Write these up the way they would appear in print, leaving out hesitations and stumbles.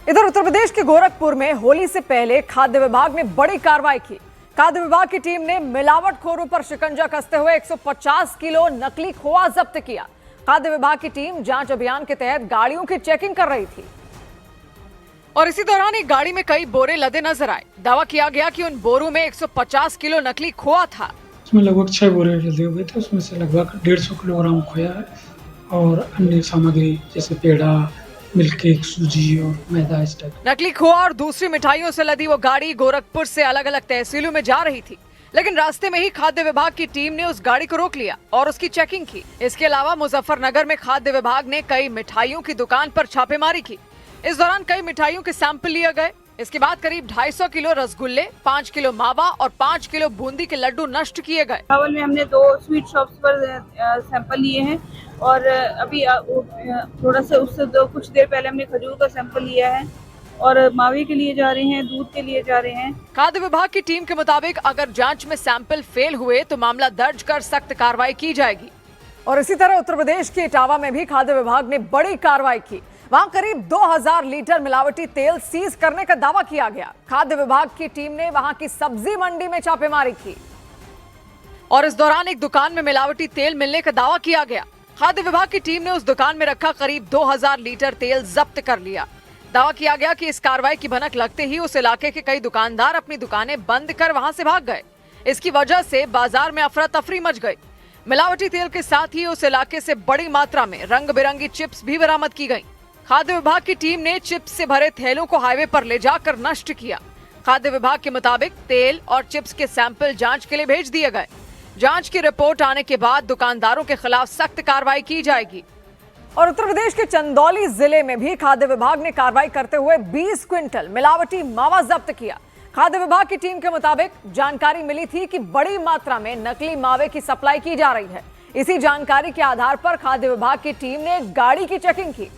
इधर उत्तर प्रदेश के गोरखपुर में होली से पहले खाद्य विभाग ने बड़ी कार्रवाई की। खाद्य विभाग की टीम ने मिलावटखोरों पर शिकंजा कसते हुए 150 किलो नकली खोआ जब्त किया। खाद्य विभाग की टीम जांच अभियान के तहत गाड़ियों की चेकिंग कर रही थी और इसी दौरान एक गाड़ी में कई बोरे लदे नजर आए। दावा किया गया कि उन बोरों में 150 किलो नकली खोआ था। उसमें लगभग 6 बोरे लदे हुए थे। उसमें से लगभग 150 किलोग्राम खोया है और अन्य सामग्री जैसे पेड़ा, मिल्क केक, सूजी और मैदा इस टाइप। नकली खोआ और दूसरी मिठाइयों से लदी वो गाड़ी गोरखपुर से अलग अलग तहसीलों में जा रही थी, लेकिन रास्ते में ही खाद्य विभाग की टीम ने उस गाड़ी को रोक लिया और उसकी चेकिंग की। इसके अलावा मुजफ्फरनगर में खाद्य विभाग ने कई मिठाइयों की दुकान पर छापेमारी की। इस दौरान कई मिठाइयों के सैंपल लिए गए। इसके बाद करीब 250 किलो रसगुल्ले, 5 किलो मावा और 5 किलो बूंदी के लड्डू नष्ट किए गए। चावल में हमने 2 स्वीट शॉप्स पर सैंपल लिए हैं और अभी थोड़ा सा उससे कुछ देर पहले हमने खजूर का सैंपल लिया है और मावे के लिए जा रहे हैं, दूध के लिए जा रहे हैं। खाद्य विभाग की टीम के मुताबिक अगर जांच में सैंपल फेल हुए तो मामला दर्ज कर सख्त कार्रवाई की जाएगी। और इसी तरह उत्तर प्रदेश के इटावा में भी खाद्य विभाग ने बड़ी कार्रवाई की। वहां करीब 2000 लीटर मिलावटी तेल सीज करने का दावा किया गया। खाद्य विभाग की टीम ने वहां की सब्जी मंडी में छापेमारी की और इस दौरान एक दुकान में मिलावटी तेल मिलने का दावा किया गया। खाद्य विभाग की टीम ने उस दुकान में रखा करीब 2000 लीटर तेल जब्त कर लिया। दावा किया गया कि इस कार्रवाई की भनक लगते ही उस इलाके के कई दुकानदार अपनी दुकानें बंद कर वहां से भाग गए। इसकी वजह से बाजार में अफरा तफरी मच गई। मिलावटी तेल के साथ ही उस इलाके से बड़ी मात्रा में रंग बिरंगी चिप्स भी बरामद की गई। खाद्य विभाग की टीम ने चिप्स से भरे थैलों को हाईवे पर ले जाकर नष्ट किया। खाद्य विभाग के मुताबिक तेल और चिप्स के सैंपल जांच के लिए भेज दिए गए। जांच की रिपोर्ट आने के बाद दुकानदारों के खिलाफ सख्त कार्रवाई की जाएगी। और उत्तर प्रदेश के चंदौली जिले में भी खाद्य विभाग ने कार्रवाई करते हुए 20 क्विंटल मिलावटी मावा जब्त किया। खाद्य विभाग की टीम के मुताबिक जानकारी मिली थी कि बड़ी मात्रा में नकली मावे की सप्लाई की जा रही है। इसी जानकारी के आधार पर खाद्य विभाग की टीम ने गाड़ी की चेकिंग की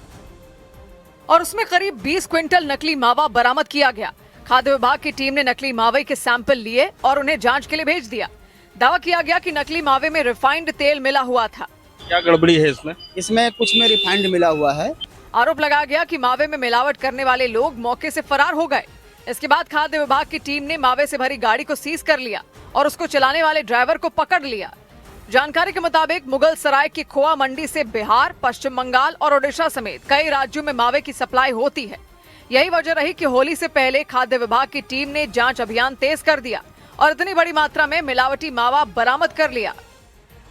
और उसमें करीब 20 क्विंटल नकली मावा बरामद किया गया। खाद्य विभाग की टीम ने नकली मावे के सैंपल लिए और उन्हें जांच के लिए भेज दिया। दावा किया गया कि नकली मावे में रिफाइंड तेल मिला हुआ था। क्या गड़बड़ी है इसमें? इसमें कुछ में रिफाइंड मिला हुआ है। आरोप लगाया गया कि मावे में मिलावट करने वाले लोग मौके से फरार हो गए। इसके बाद खाद्य विभाग की टीम ने मावे से भरी गाड़ी को सीज कर लिया और उसको चलाने वाले ड्राइवर को पकड़ लिया। जानकारी के मुताबिक मुगल सराय की खोआ मंडी से बिहार, पश्चिम बंगाल और ओडिशा समेत कई राज्यों में मावे की सप्लाई होती है। यही वजह रही कि होली से पहले खाद्य विभाग की टीम ने जांच अभियान तेज कर दिया और इतनी बड़ी मात्रा में मिलावटी मावा बरामद कर लिया।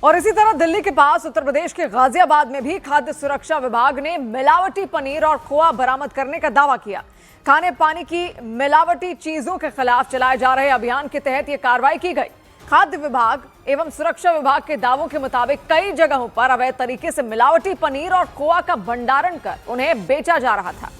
और इसी तरह दिल्ली के पास उत्तर प्रदेश के गाजियाबाद में भी खाद्य सुरक्षा विभाग ने मिलावटी पनीर और खोआ बरामद करने का दावा किया। खाने पानी की मिलावटी चीजों के खिलाफ चलाए जा रहे अभियान के तहत ये कार्रवाई की गई। खाद्य विभाग एवं सुरक्षा विभाग के दावों के मुताबिक कई जगहों पर अवैध तरीके से मिलावटी पनीर और खोआ का भंडारण कर उन्हें बेचा जा रहा था।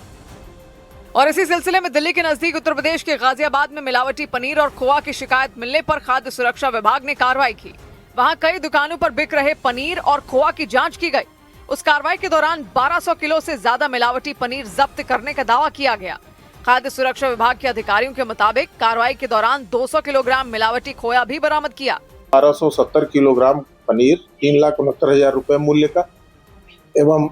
और इसी सिलसिले में दिल्ली के नजदीक उत्तर प्रदेश के गाजियाबाद में मिलावटी पनीर और खोआ की शिकायत मिलने पर खाद्य सुरक्षा विभाग ने कार्रवाई की। वहां कई दुकानों पर बिक रहे पनीर और खोआ की जांच की गई। उस कार्रवाई के दौरान 1200 किलो से ज्यादा मिलावटी पनीर जब्त करने का दावा किया गया। खाद्य सुरक्षा विभाग के अधिकारियों के मुताबिक कार्रवाई के दौरान 200 किलोग्राम मिलावटी खोया भी बरामद किया। 1270 किलोग्राम पनीर, 3,69,000 रुपए मूल्य का एवं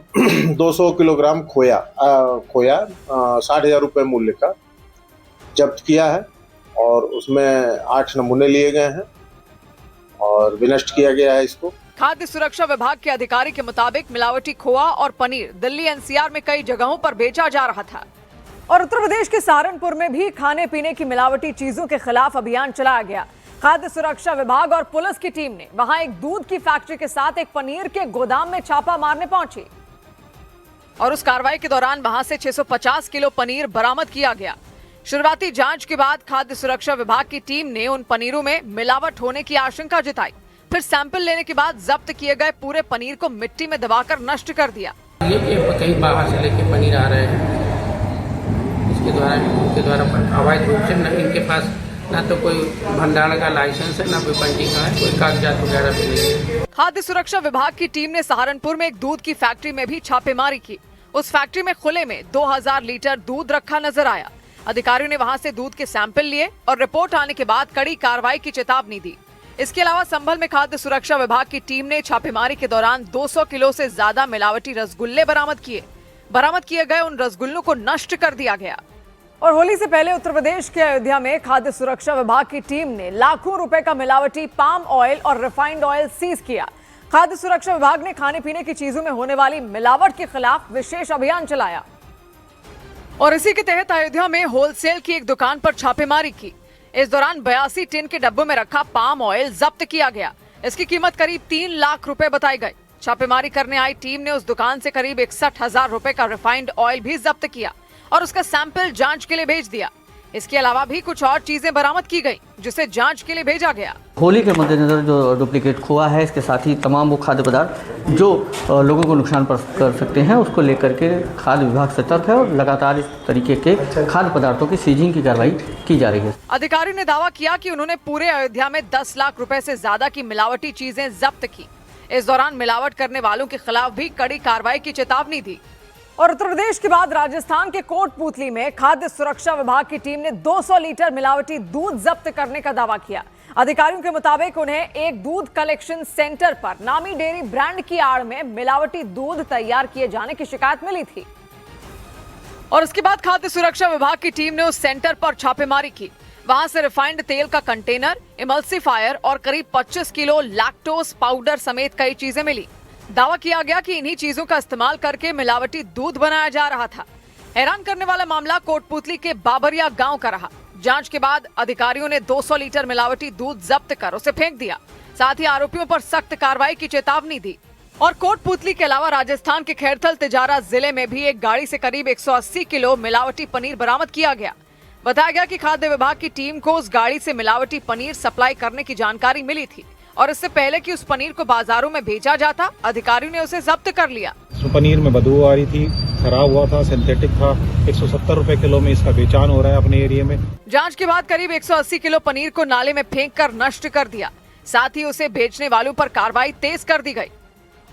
200 किलोग्राम खोया 60,000 रुपए मूल्य का जब्त किया है और उसमें 8 नमूने लिए गए हैं और विनष्ट किया गया है इसको। खाद्य सुरक्षा विभाग के अधिकारी के मुताबिक मिलावटी खोआ और पनीर दिल्ली एनसीआर में कई जगहों पर बेचा जा रहा था। और उत्तर प्रदेश के सहारनपुर में भी खाने पीने की मिलावटी चीजों के खिलाफ अभियान चलाया गया। खाद्य सुरक्षा विभाग और पुलिस की टीम ने वहां एक दूध की फैक्ट्री के साथ एक पनीर के गोदाम में छापा मारने पहुंची और उस कार्रवाई के दौरान वहां से 650 किलो पनीर बरामद किया गया। शुरुआती जांच के बाद खाद्य सुरक्षा विभाग की टीम ने उन पनीरों में मिलावट होने की आशंका जताई। फिर सैंपल लेने के बाद जब्त किए गए पूरे पनीर को मिट्टी में दबाकर नष्ट कर दिया। ये कई बाहर से लेके पनीर आ रहे हैं, उनके द्वारा अवैध रूप से इनके पास ना तो कोई भंडारण का लाइसेंस है, ना कोई पंजीकरण है, कोई कागजात वगैरह भी नहीं है। खाद्य सुरक्षा विभाग की टीम ने सहारनपुर में एक दूध की फैक्ट्री में भी छापेमारी की। उस फैक्ट्री में खुले में 2000 लीटर दूध रखा नजर आया। अधिकारियों ने वहां से दूध के सैंपल लिए और रिपोर्ट आने के बाद कड़ी कार्रवाई की चेतावनी दी। इसके अलावा संभल में खाद्य सुरक्षा विभाग की टीम ने छापेमारी के दौरान 200 किलो से ज्यादा मिलावटी रसगुल्ले बरामद किए। बरामद किए गए उन रसगुल्लों को नष्ट कर दिया गया। और होली से पहले उत्तर प्रदेश के अयोध्या में खाद्य सुरक्षा विभाग की टीम ने लाखों रुपए का मिलावटी पाम ऑयल और रिफाइंड ऑयल सीज किया। खाद्य सुरक्षा विभाग ने खाने पीने की चीजों में होने वाली मिलावट के खिलाफ विशेष अभियान चलाया और इसी के तहत अयोध्या में होलसेल की एक दुकान पर छापेमारी की। इस दौरान 82 टिन के डब्बों में रखा पाम ऑयल जब्त किया गया। इसकी कीमत करीब 3 लाख रुपए बताई गई। छापेमारी करने आई टीम ने उस दुकान से करीब 61,000 रुपए का रिफाइंड ऑयल भी जब्त किया और उसका सैंपल जांच के लिए भेज दिया। इसके अलावा भी कुछ और चीजें बरामद की गई जिसे जांच के लिए भेजा गया। होली के मद्देनजर जो डुप्लीकेट खोआ है, इसके साथ ही तमाम वो खाद्य पदार्थ जो लोगों को नुकसान कर सकते हैं, उसको लेकर के खाद्य विभाग सतर्क है और लगातार इस तरीके के खाद्य पदार्थों की सीजिंग की कार्रवाई की जा रही है। अधिकारियों ने दावा किया कि उन्होंने पूरे अयोध्या में 10 लाख रुपए से ज्यादा की मिलावटी चीजें जब्त की। इस दौरान मिलावट करने वालों के खिलाफ भी कड़ी कार्रवाई की चेतावनी दी। और उत्तर प्रदेश के बाद राजस्थान के कोटपूतली में खाद्य सुरक्षा विभाग की टीम ने 200 लीटर मिलावटी दूध जब्त करने का दावा किया। अधिकारियों के मुताबिक उन्हें एक दूध कलेक्शन सेंटर पर नामी डेयरी ब्रांड की आड़ में मिलावटी दूध तैयार किए जाने की शिकायत मिली थी और उसके बाद खाद्य सुरक्षा विभाग की टीम ने उस सेंटर पर छापेमारी की। वहां से रिफाइंड तेल का कंटेनर, इमल्सिफायर और करीब 25 किलो लैक्टोज पाउडर समेत कई चीजें मिली। दावा किया गया कि इन्हीं चीजों का इस्तेमाल करके मिलावटी दूध बनाया जा रहा था। हैरान करने वाला मामला कोटपूतली के बाबरिया गांव का रहा। जांच के बाद अधिकारियों ने 200 लीटर मिलावटी दूध जब्त कर उसे फेंक दिया। साथ ही आरोपियों पर सख्त कार्रवाई की चेतावनी दी। और कोटपूतली के अलावा राजस्थान के खैरथल तिजारा जिले में भी एक गाड़ी से करीब 180 किलो मिलावटी पनीर बरामद किया गया। बताया गया कि खाद्य विभाग की टीम को उस गाड़ी से मिलावटी पनीर सप्लाई करने की जानकारी मिली थी और इससे पहले कि उस पनीर को बाजारों में बेचा जाता, अधिकारियों ने उसे जब्त कर लिया। पनीर में बदबू आ रही थी, खराब हुआ था, सिंथेटिक था। 170 रुपए किलो में इसका बेचान हो रहा है अपने एरिया में। जांच के बाद करीब 180 किलो पनीर को नाले में फेंक कर नष्ट कर दिया। साथ ही उसे बेचने वालों पर कार्रवाई तेज कर दी गई।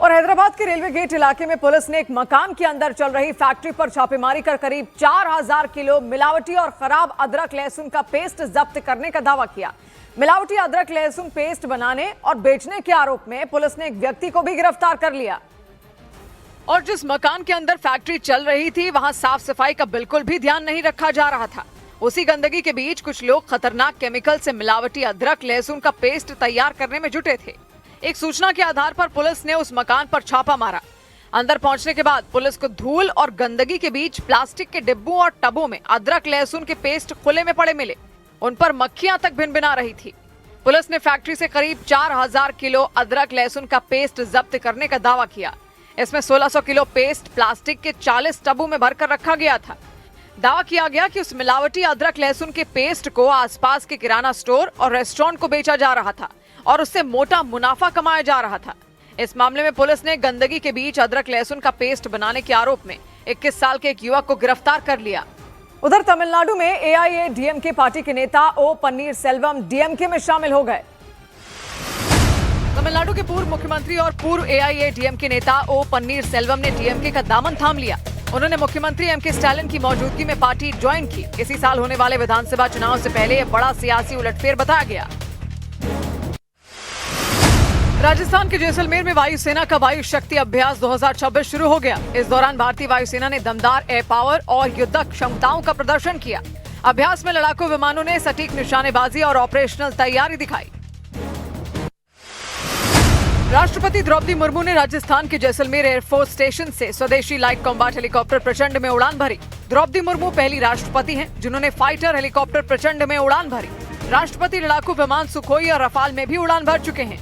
और हैदराबाद के रेलवे गेट इलाके में पुलिस ने एक मकान के अंदर चल रही फैक्ट्री पर छापेमारी कर करीब 4000 किलो मिलावटी और खराब अदरक लहसुन का पेस्ट जब्त करने का दावा किया। मिलावटी अदरक लहसुन पेस्ट बनाने और बेचने के आरोप में पुलिस ने एक व्यक्ति को भी गिरफ्तार कर लिया। और जिस मकान के अंदर फैक्ट्री चल रही थी, वहां साफ सफाई का बिल्कुल भी ध्यान नहीं रखा जा रहा था। उसी गंदगी के बीच कुछ लोग खतरनाक केमिकल से मिलावटी अदरक लहसुन का पेस्ट तैयार करने में जुटे थे। एक सूचना के आधार पर पुलिस ने उस मकान पर छापा मारा। अंदर पहुंचने के बाद पुलिस को धूल और गंदगी के बीच प्लास्टिक के डिब्बों और टबों में अदरक लहसुन के पेस्ट खुले में पड़े मिले। उन पर मक्खियां तक भिनभिना रही थी। पुलिस ने फैक्ट्री से करीब 4000 किलो अदरक लहसुन का पेस्ट जब्त करने का दावा किया। इसमें 1600 किलो पेस्ट प्लास्टिक के 40 टबों में भरकर रखा गया था। दावा किया गया कि उस मिलावटी अदरक लहसुन के पेस्ट को आसपास के किराना स्टोर और रेस्टोरेंट को बेचा जा रहा था और उससे मोटा मुनाफा कमाया जा रहा था। इस मामले में पुलिस ने गंदगी के बीच अदरक लहसुन का पेस्ट बनाने के आरोप में 21 साल के एक युवक को गिरफ्तार कर लिया। उधर तमिलनाडु में एआईएडीएमके पार्टी के नेता ओ पन्नीरसेल्वम डीएमके में शामिल हो गए। तमिलनाडु के पूर्व मुख्यमंत्री और पूर्व एआईएडीएमके नेता ओ पन्नीरसेल्वम ने डीएमके का दामन थाम लिया। उन्होंने मुख्यमंत्री एमके स्टालिन की मौजूदगी में पार्टी ज्वाइन की। इसी साल होने वाले विधानसभा चुनाव से पहले यह बड़ा सियासी उलटफेर बताया गया। राजस्थान के जैसलमेर में वायुसेना का वायु शक्ति अभ्यास 2026 शुरू हो गया। इस दौरान भारतीय वायुसेना ने दमदार एयर पावर और युद्धक क्षमताओं का प्रदर्शन किया। अभ्यास में लड़ाकू विमानों ने सटीक निशानेबाजी और ऑपरेशनल तैयारी दिखाई। राष्ट्रपति द्रौपदी मुर्मू ने राजस्थान के जैसलमेर एयरफोर्स स्टेशन से स्वदेशी लाइट कॉम्बैट हेलीकॉप्टर प्रचंड में उड़ान भरी। द्रौपदी मुर्मू पहली राष्ट्रपति हैं जिन्होंने फाइटर हेलीकॉप्टर प्रचंड में उड़ान भरी। राष्ट्रपति लड़ाकू विमान सुखोई और रफाल में भी उड़ान भर चुके हैं।